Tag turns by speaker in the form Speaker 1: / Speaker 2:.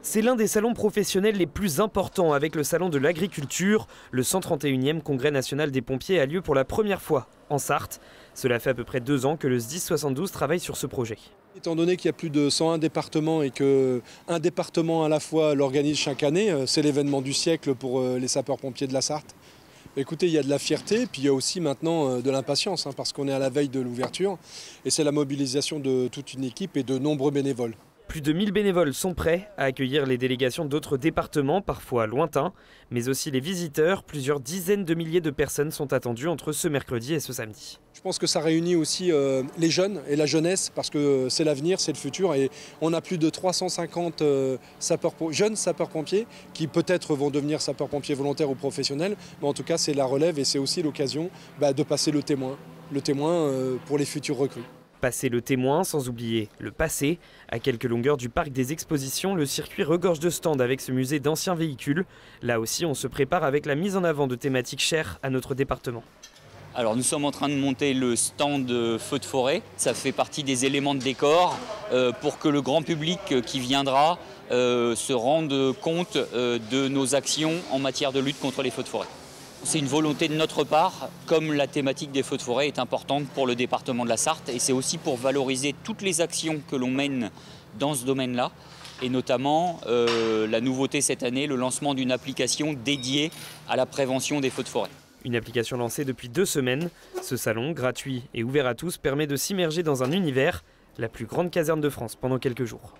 Speaker 1: C'est l'un des salons professionnels les plus importants avec le salon de l'agriculture. Le 131e congrès national des pompiers a lieu pour la première fois en Sarthe. Cela fait à peu près 2 ans que le SDIS 72 travaille sur ce projet.
Speaker 2: Étant donné qu'il y a plus de 101 départements et qu'un département à la fois l'organise chaque année, c'est l'événement du siècle pour les sapeurs-pompiers de la Sarthe. Écoutez, il y a de la fierté, puis il y a aussi maintenant de l'impatience, parce qu'on est à la veille de l'ouverture. Et c'est la mobilisation de toute une équipe et de nombreux bénévoles.
Speaker 1: Plus de 1000 bénévoles sont prêts à accueillir les délégations d'autres départements, parfois lointains, mais aussi les visiteurs. Plusieurs dizaines de milliers de personnes sont attendues entre ce mercredi et ce samedi.
Speaker 2: Je pense que ça réunit aussi les jeunes et la jeunesse, parce que c'est l'avenir, c'est le futur. Et on a plus de 350 jeunes sapeurs-pompiers qui peut-être vont devenir sapeurs-pompiers volontaires ou professionnels. Mais en tout cas, c'est la relève et c'est aussi l'occasion de passer le témoin pour les futurs recrues.
Speaker 1: Passer le témoin, sans oublier le passé. À quelques longueurs du parc des expositions, le circuit regorge de stands avec ce musée d'anciens véhicules. Là aussi, on se prépare avec la mise en avant de thématiques chères à notre département.
Speaker 3: Alors nous sommes en train de monter le stand feu de forêt. Ça fait partie des éléments de décor pour que le grand public qui viendra se rende compte de nos actions en matière de lutte contre les feux de forêt. C'est une volonté de notre part, comme la thématique des feux de forêt est importante pour le département de la Sarthe, et c'est aussi pour valoriser toutes les actions que l'on mène dans ce domaine-là, et notamment la nouveauté cette année, le lancement d'une application dédiée à la prévention des feux de forêt.
Speaker 1: Une application lancée depuis 2 semaines. Ce salon, gratuit et ouvert à tous, permet de s'immerger dans un univers, la plus grande caserne de France pendant quelques jours.